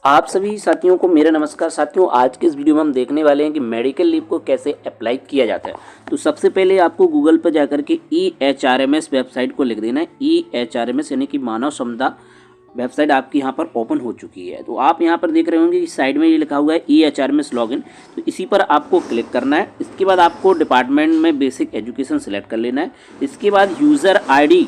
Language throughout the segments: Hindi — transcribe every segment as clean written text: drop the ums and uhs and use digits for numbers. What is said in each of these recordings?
आप सभी साथियों को मेरा नमस्कार। साथियों, आज के इस वीडियो में हम देखने वाले हैं कि मेडिकल लीव को कैसे अप्लाई किया जाता है। तो सबसे पहले आपको गूगल पर जाकर के EHRMS वेबसाइट को लिख देना है। EHRMS यानी कि मानव क्षमता वेबसाइट आपकी यहाँ पर ओपन हो चुकी है। तो आप यहाँ पर देख रहे होंगे कि साइड में ये लिखा हुआ है EHRMS लॉगिन। तो इसी पर आपको क्लिक करना है। इसके बाद आपको डिपार्टमेंट में बेसिक एजुकेशन सेलेक्ट कर लेना है। इसके बाद यूज़र ID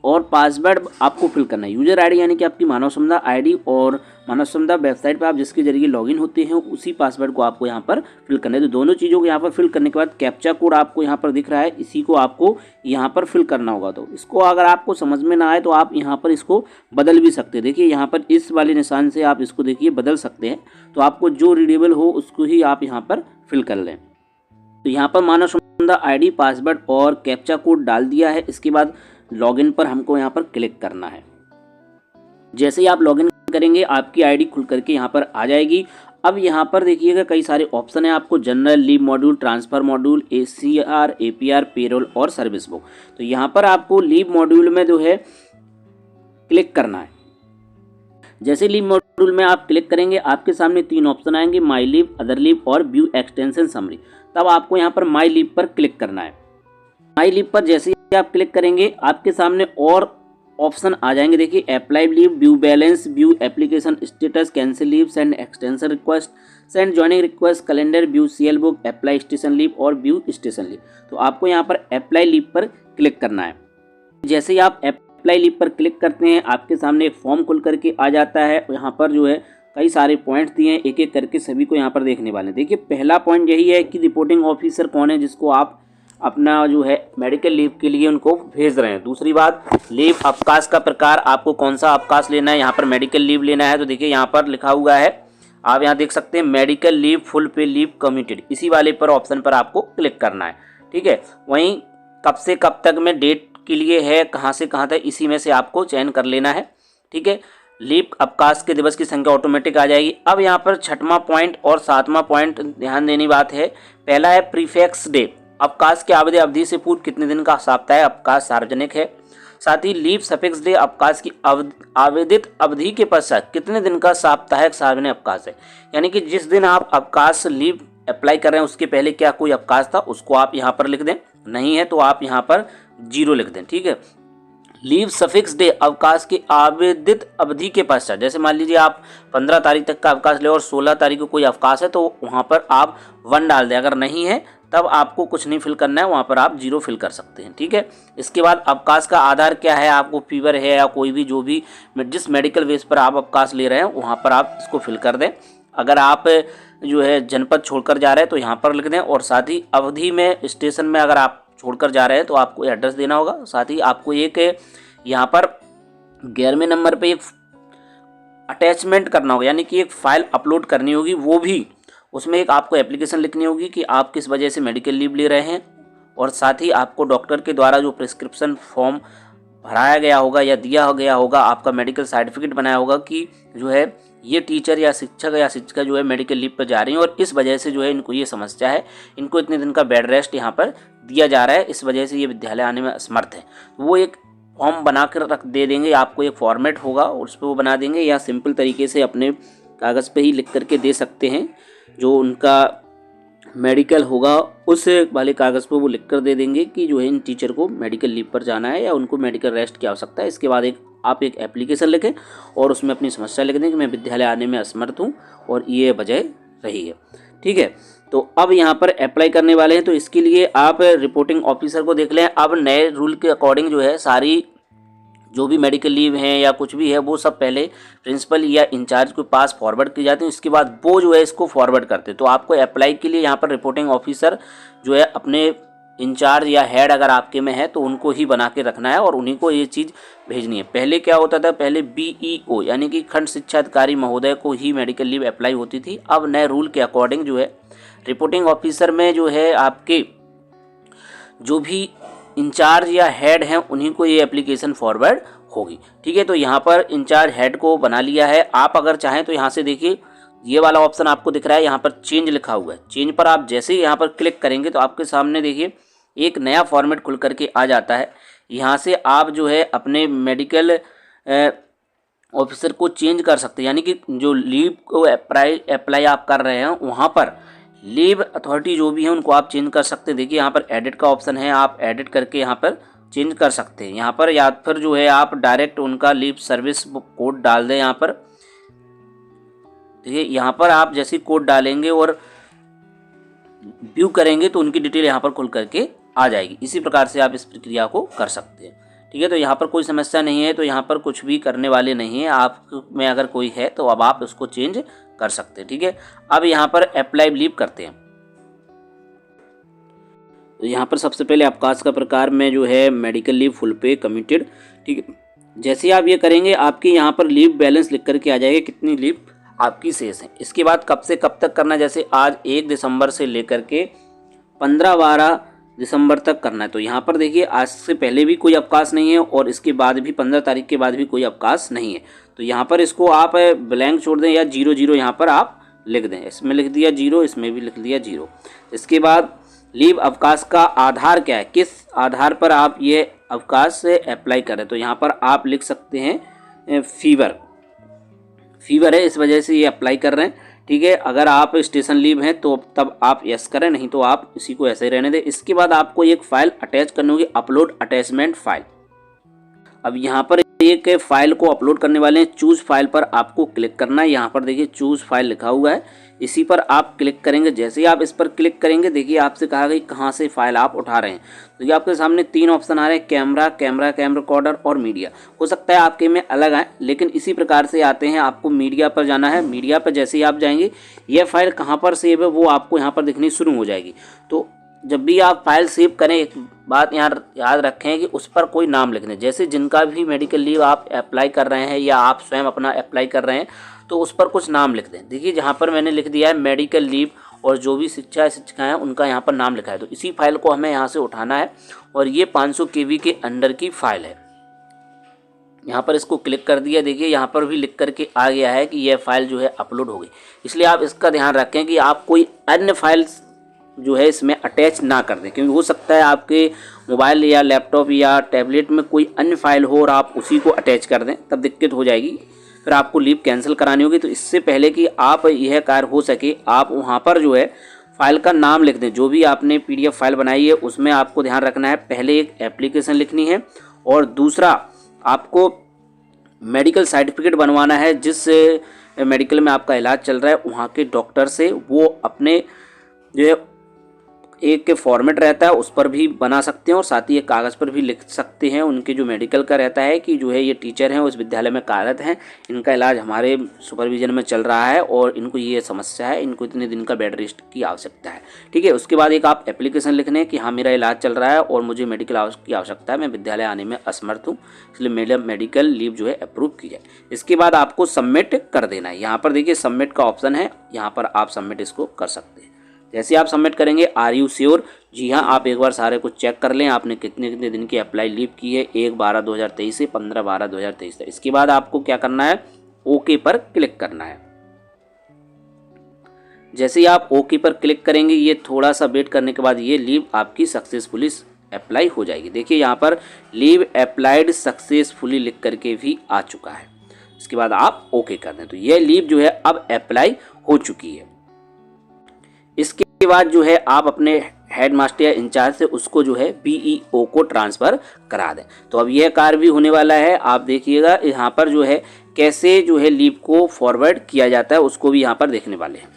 और पासवर्ड आपको फिल करना है। यूज़र आईडी यानी कि आपकी मानव क्षमता आईडी और मानव क्षमता वेबसाइट पर आप जिसके जरिए लॉगिन होते हैं उसी पासवर्ड को आपको यहाँ पर फिल करना है। तो दोनों चीज़ों को यहाँ पर फिल करने के बाद कैप्चा कोड आपको यहाँ पर दिख रहा है, इसी को आपको यहाँ पर फिल करना होगा। तो इसको अगर आपको समझ में ना आए तो आप यहाँ पर इसको बदल भी सकते हैं। देखिए यहाँ पर इस वाले निशान से आप इसको देखिए बदल सकते हैं। तो आपको जो रीडेबल हो उसको ही आप यहाँ पर फिल कर लें। तो यहाँ पर मानव क्षमता आईडी, पासवर्ड और कैप्चा कोड डाल दिया है। इसके बाद लॉगिन पर हमको यहाँ पर क्लिक करना है। जैसे ही आप लॉगिन करेंगे आपकी आईडी खुल करके यहाँ पर आ जाएगी। अब यहाँ पर देखिएगा कई सारे ऑप्शन है आपको, general, leave module, transfer module, ACR, APR, payroll और सर्विस बुक। तो यहाँ पर आपको लीव मॉड्यूल में जो है क्लिक करना है। जैसे लीव मॉड्यूल में आप क्लिक करेंगे आपके सामने 3 ऑप्शन आएंगे, माई लीव, अदर लीव और व्यू एक्सटेंशन समरी। तब आपको यहाँ पर माई लीव पर क्लिक करना है। माई लीव पर जैसे ही आप क्लिक करेंगे आपके सामने और ऑप्शन आ जाएंगे। देखिए, apply leave, view balance, view application status, cancel leave, send extension request, send joining request, calendar, view CL book, apply station leave और व्यू स्टेशन लीव। तो आपको यहाँ पर अप्लाई लीव पर क्लिक करना है। जैसे ही आप अप्लाई लीव पर क्लिक करते हैं आपके सामने एक फॉर्म खुल करके आ जाता है। यहाँ पर जो है कई सारे पॉइंट्स दिए हैं, एक एक करके सभी को यहाँ पर देखने वाले हैं। देखिए, पहला पॉइंट यही है कि रिपोर्टिंग ऑफिसर कौन है जिसको आप अपना जो है मेडिकल लीव के लिए उनको भेज रहे हैं। दूसरी बात, लीव अवकाश का प्रकार, आपको कौन सा अवकाश लेना है। यहाँ पर मेडिकल लीव लेना है तो देखिए यहाँ पर लिखा हुआ है, आप यहाँ देख सकते हैं मेडिकल लीव, फुल पे लीव, कम्यूटेड, इसी वाले पर ऑप्शन पर आपको क्लिक करना है। ठीक है, वहीं कब से कब तक में डेट के लिए है, कहाँ से कहाँ तक, इसी में से आपको चयन कर लेना है। ठीक है, लीव अवकाश के दिवस की संख्या ऑटोमेटिक आ जाएगी। अब यहाँ पर 6वां पॉइंट और 7वां पॉइंट ध्यान देने की बात है। पहला है प्रीफिक्स डे, अवकाश के आवधि अवधि से पूर्व कितने दिन का साप्ताहिक अवकाश सार्वजनिक है। साथ ही लीव सफिक्स डे, अवकाश की आवेदित अवधि के पश्चात कितने दिन का साप्ताहिक सार्वजनिक अवकाश है। यानी कि जिस दिन आप अवकाश लीव अप्लाई कर रहे हैं उसके पहले क्या कोई अवकाश था, उसको आप यहाँ पर लिख दें। नहीं है तो आप यहाँ पर 0 लिख दें। ठीक है, लीव सफिक्स डे, अवकाश की आवेदित अवधि के पश्चात, जैसे मान लीजिए आप 15 तारीख तक का अवकाश ले और 16 तारीख को कोई अवकाश है तो वहाँ पर आप 1 डाल दें। अगर नहीं है तब आपको कुछ नहीं फिल करना है, वहाँ पर आप 0 फिल कर सकते हैं। ठीक है, इसके बाद अवकाश का आधार क्या है, आपको फीवर है या कोई भी जो भी जिस मेडिकल बेस पर आप अवकाश ले रहे हैं वहाँ पर आप इसको फिल कर दें। अगर आप जो है जनपद छोड़कर जा रहे हैं तो यहाँ पर लिख दें। और साथ ही अवधि में, स्टेशन में अगर आप छोड़कर जा रहे हैं तो आपको एड्रेस देना होगा। साथ ही आपको एक यहाँ पर 11वें नंबर पे एक अटैचमेंट करना होगा, यानी कि एक फाइल अपलोड करनी होगी। वो भी उसमें एक आपको एप्लीकेशन लिखनी होगी कि आप किस वजह से मेडिकल लीव ले रहे हैं। और साथ ही आपको डॉक्टर के द्वारा जो प्रिस्क्रिप्शन फॉर्म भराया गया होगा या दिया गया होगा, आपका मेडिकल सर्टिफिकेट बनाया होगा कि जो है ये टीचर या शिक्षिका जो है मेडिकल लीव पर जा रही हैं और इस वजह से जो है इनको ये समस्या है, इनको इतने दिन का बेड रेस्ट यहाँ पर दिया जा रहा है, इस वजह से ये विद्यालय आने में असमर्थ है। वो एक फॉर्म बना कर रख दे देंगे आपको, एक फॉर्मेट होगा उस पर वो बना देंगे, या सिंपल तरीके से अपने कागज़ पे ही लिख करके दे सकते हैं। जो उनका मेडिकल होगा उस वाले कागज़ पर वो लिख कर दे देंगे कि जो है इन टीचर को मेडिकल लीव पर जाना है या उनको मेडिकल रेस्ट की आवश्यकता है। इसके बाद आप एक एप्लीकेशन लिखें और उसमें अपनी समस्या लिख दें कि मैं विद्यालय आने में असमर्थ हूँ और ये वजह रही है। ठीक है, तो अब यहाँ पर अप्लाई करने वाले हैं तो इसके लिए आप रिपोर्टिंग ऑफिसर को देख लें। अब नए रूल के अकॉर्डिंग जो है सारी जो भी मेडिकल लीव हैं या कुछ भी है वो सब पहले प्रिंसिपल या इंचार्ज के पास फॉरवर्ड की जाती है, इसके बाद वो जो है इसको फॉरवर्ड करते हैं। तो आपको अप्लाई के लिए यहाँ पर रिपोर्टिंग ऑफिसर जो है अपने इंचार्ज या हेड अगर आपके में है तो उनको ही बना के रखना है और उन्हीं को ये चीज़ भेजनी है। पहले क्या होता था, पहले BEO यानी कि खंड शिक्षा अधिकारी महोदय को ही मेडिकल लीव अप्लाई होती थी। अब नए रूल के अकॉर्डिंग जो है रिपोर्टिंग ऑफिसर में जो है आपके जो भी इंचार्ज या हेड हैं उन्हीं को ये एप्लीकेशन फॉरवर्ड होगी। ठीक है, तो यहाँ पर इंचार्ज हेड को बना लिया है। आप अगर चाहें तो यहाँ से देखिए ये वाला ऑप्शन आपको दिख रहा है, यहाँ पर चेंज लिखा हुआ है। चेंज पर आप जैसे ही यहाँ पर क्लिक करेंगे तो आपके सामने देखिए एक नया फॉर्मेट खुल करके आ जाता है। यहाँ से आप जो है अपने मेडिकल ऑफिसर को चेंज कर सकते हैं, यानी कि जो लीव को अप्लाई आप कर रहे हैं वहाँ पर लीव अथॉरिटी जो भी है उनको आप चेंज कर सकते हैं। देखिए यहाँ पर एडिट का ऑप्शन है, आप एडिट करके यहाँ पर चेंज कर सकते हैं यहाँ पर, या फिर जो है आप डायरेक्ट उनका लीव सर्विस कोड डाल दें यहाँ पर। देखिए यहाँ पर आप जैसे कोड डालेंगे और व्यू करेंगे तो उनकी डिटेल यहाँ पर खुल करके आ जाएगी। इसी प्रकार से आप इस प्रक्रिया को कर सकते हैं। ठीक है, तो यहाँ पर कोई समस्या नहीं है, तो यहाँ पर कुछ भी करने वाले नहीं है। आप में अगर कोई है तो अब आप उसको चेंज कर सकते हैं। ठीक है, अब यहाँ पर अप्लाई लीव करते हैं। तो यहाँ पर सबसे पहले अवकाश का प्रकार में जो है मेडिकल लीव फुल पे कमिटेड। ठीक है, जैसे आप ये करेंगे आपके यहाँ पर लीव बैलेंस लिख करके आ जाएगा कितनी लीव आपकी शेष है। इसके बाद कब से कब तक करना है, जैसे आज 1 दिसंबर से लेकर के 15-12 दिसंबर तक करना है। तो यहाँ पर देखिए आज से पहले भी कोई अवकाश नहीं है और इसके बाद भी 15 तारीख के बाद भी कोई अवकाश नहीं है। तो यहाँ पर इसको आप ब्लैंक छोड़ दें या 0-0 यहाँ पर आप लिख दें। इसमें लिख दिया 0, इसमें भी लिख दिया 0। इसके बाद लीव अवकाश का आधार क्या है, किस आधार पर आप ये अवकाश से अप्लाई करें। तो यहाँ पर आप लिख सकते हैं फीवर है इस वजह से ये अप्लाई कर रहे हैं। ठीक है, अगर आप स्टेशन लीव हैं तो तब आप यस करें, नहीं तो आप इसी को ऐसे ही रहने दें। इसके बाद आपको एक फाइल अटैच करनी होगी, अपलोड अटैचमेंट फाइल। अब यहाँ पर एक फाइल को अपलोड करने वाले हैं, चूज फाइल पर आपको क्लिक करना है। यहाँ पर देखिए चूज फाइल लिखा हुआ है, इसी पर आप क्लिक करेंगे। जैसे ही आप इस पर क्लिक करेंगे देखिए आपसे कहा गई कहाँ से फाइल आप उठा रहे हैं। तो ये आपके सामने 3 ऑप्शन आ रहे हैं, कैमरा रिकॉर्डर और मीडिया। हो सकता है आपके में अलग आए, लेकिन इसी प्रकार से आते हैं। आपको मीडिया पर जाना है। मीडिया पर जैसे ही आप जाएंगे यह फाइल कहाँ पर सेव है वो आपको यहाँ पर दिखनी शुरू हो जाएगी। तो जब भी आप फाइल सेव करें एक बात यहाँ याद रखें कि उस पर कोई नाम लिख दें। जैसे जिनका भी मेडिकल लीव आप अप्लाई कर रहे हैं या आप स्वयं अपना अप्लाई कर रहे हैं तो उस पर कुछ नाम लिख दें। देखिए जहाँ पर मैंने लिख दिया है मेडिकल लीव और जो भी शिक्षिका हैं उनका यहाँ पर नाम लिखा है। तो इसी फाइल को हमें यहाँ से उठाना है और ये 500 KB के अंडर की फाइल है। यहाँ पर इसको क्लिक कर दिया। देखिए यहाँ पर भी लिख करके आ गया है कि यह फाइल जो है अपलोड हो गई। इसलिए आप इसका ध्यान रखें कि आप कोई अन्य फाइल जो है इसमें अटैच ना कर दें, क्योंकि हो सकता है आपके मोबाइल या लैपटॉप या टैबलेट में कोई अन्य फाइल हो और आप उसी को अटैच कर दें, तब दिक्कत हो जाएगी, फिर आपको लीव कैंसिल करानी होगी। तो इससे पहले कि आप यह कार्य हो सके आप वहाँ पर जो है फाइल का नाम लिख दें। जो भी आपने PDF फाइल बनाई है उसमें आपको ध्यान रखना है, पहले एक एप्लीकेशन लिखनी है और दूसरा आपको मेडिकल सर्टिफिकेट बनवाना है। जिस मेडिकल में आपका इलाज चल रहा है वहाँ के डॉक्टर से वो अपने जो है एक फॉर्मेट रहता है उस पर भी बना सकते हैं और साथ ही एक कागज़ पर भी लिख सकते हैं उनके जो मेडिकल का रहता है कि जो है ये टीचर हैं उस विद्यालय में कार्यरत हैं, इनका इलाज हमारे सुपरविजन में चल रहा है और इनको ये समस्या है, इनको इतने दिन का बेड रेस्ट की आवश्यकता है। ठीक है, उसके बाद एक आप एप्लीकेशन लिखने कि हाँ मेरा इलाज चल रहा है और मुझे मेडिकल की आवश्यकता है, मैं विद्यालय आने में असमर्थ हूँ, इसलिए मेरा मेडिकल लीव जो है अप्रूव की जाए। इसके बाद आपको सबमिट कर देना है। यहाँ पर देखिए सबमिट का ऑप्शन है, यहाँ पर आप सबमिट इसको कर सकते हैं। जैसे आप सबमिट करेंगे आर यू श्योर, जी हाँ आप एक बार सारे कुछ चेक कर लें आपने कितने कितने दिन की अप्लाई लीव की है 1/12/2023 से 15/12/2023 तक। इसके बाद आपको क्या करना है, ओके पर क्लिक करना है। जैसे ही आप ओके पर क्लिक करेंगे ये थोड़ा सा वेट करने के बाद ये लीव आपकी सक्सेसफुली अप्लाई हो जाएगी। देखिए यहाँ पर लीव अप्लाइड सक्सेसफुली लिख करके भी आ चुका है। इसके बाद आप ओके कर दें तो ये लीव जो है अब अप्लाई हो चुकी है। इसके बाद जो है आप अपने हेडमास्टर या इंचार्ज से उसको जो है BEO को ट्रांसफ़र करा दें। तो अब यह कार्य भी होने वाला है। आप देखिएगा यहाँ पर जो है कैसे जो है लीव को फॉरवर्ड किया जाता है उसको भी यहाँ पर देखने वाले हैं।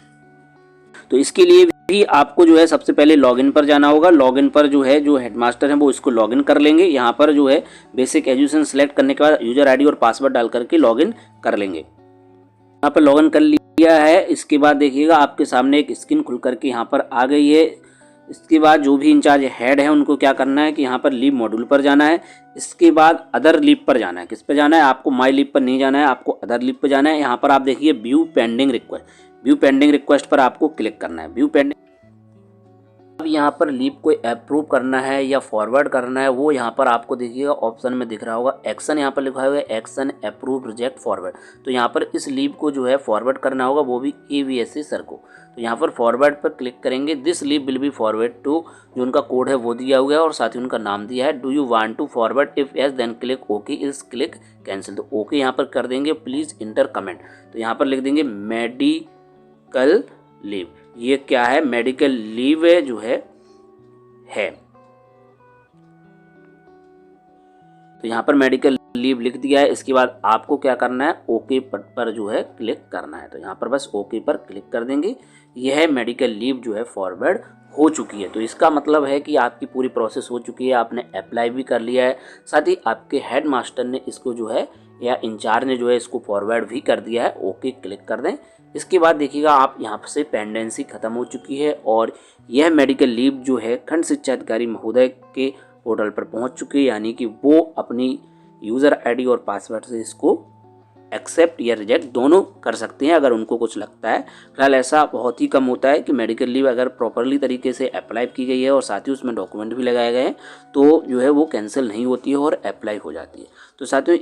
तो इसके लिए भी आपको जो है सबसे पहले लॉगिन पर जाना होगा। लॉगिन पर जो है जो हेडमास्टर हैं वो इसको लॉगिन कर लेंगे। यहाँ पर जो है बेसिक एजुकेशन सेलेक्ट करने के बाद यूजर ID और पासवर्ड डाल करके लॉगिन कर लेंगे। यहाँ पर लॉगिन कर लिया है। इसके बाद देखिएगा आपके सामने एक स्क्रीन खुल करके यहाँ पर आ गई है। इसके बाद जो भी इंचार्ज हेड है उनको क्या करना है कि यहाँ पर लीव मॉड्यूल पर जाना है। इसके बाद अदर लीव पर जाना है। किस पर जाना है, आपको माई लीव पर नहीं जाना है, आपको अदर लीव पर जाना है। यहाँ पर आप देखिए व्यू पेंडिंग रिक्वेस्ट पर आपको क्लिक करना है। व्यू पेंडिंग अब यहाँ पर लीव को अप्रूव करना है या फॉरवर्ड करना है, वो यहाँ पर आपको देखिएगा ऑप्शन में दिख रहा होगा एक्शन, यहाँ पर लिखा हुआ है एक्शन अप्रूव रिजेक्ट फॉरवर्ड। तो यहाँ पर इस लीव को जो है फॉरवर्ड करना होगा, वो भी AVSA सर को। तो यहाँ पर फॉरवर्ड पर क्लिक करेंगे। This leave will be forward to, जो उनका कोड है वो दिया हुआ है और साथ ही उनका नाम दिया है। Do you want to forward, if yes then click okay, is click cancel. तो ओके यहाँ पर कर देंगे। प्लीज़ इंटर कमेंट, तो यहाँ पर लिख देंगे मेडिकल लीव। ये क्या है, मेडिकल लीव है जो है। तो यहाँ पर मेडिकल लीव लिख दिया है। इसके बाद आपको क्या करना है, ओके पर जो है क्लिक करना है। तो यहाँ पर बस ओके पर क्लिक कर देंगे। यह मेडिकल लीव जो है फॉरवर्ड हो चुकी है। तो इसका मतलब है कि आपकी पूरी प्रोसेस हो चुकी है, आपने अप्लाई भी कर लिया है, साथ ही आपके हेड मास्टर ने इसको जो है या इंचार्ज ने जो है इसको फॉरवर्ड भी कर दिया है। ओके क्लिक कर दें। इसके बाद देखिएगा आप यहाँ से पेंडेंसी ख़त्म हो चुकी है और यह मेडिकल लीव जो है खंड शिक्षा अधिकारी महोदय के पोर्टल पर पहुँच चुकी है, यानी कि वो अपनी यूज़र ID और पासवर्ड से इसको एक्सेप्ट या रिजेक्ट दोनों कर सकते हैं अगर उनको कुछ लगता है। फिलहाल ऐसा बहुत ही कम होता है कि मेडिकल लीव अगर प्रॉपरली तरीके से अप्लाई की गई है और साथ ही उसमें डॉक्यूमेंट भी लगाए गए हैं तो जो है वो कैंसिल नहीं होती है और अप्लाई हो जाती है। तो साथियों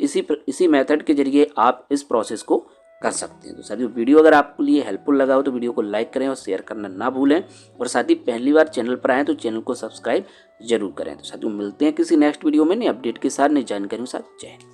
इसी मेथड के जरिए आप इस प्रोसेस को कर सकते हैं। तो साथियों वीडियो अगर आपके लिए हेल्पफुल लगा हो तो वीडियो को लाइक करें और शेयर करना ना भूलें, और साथ ही पहली बार चैनल पर आएँ तो चैनल को सब्सक्राइब जरूर करें। तो साथियों मिलते हैं किसी नेक्स्ट वीडियो में नई अपडेट के साथ, नई जानकारी के साथ। जय हिंद।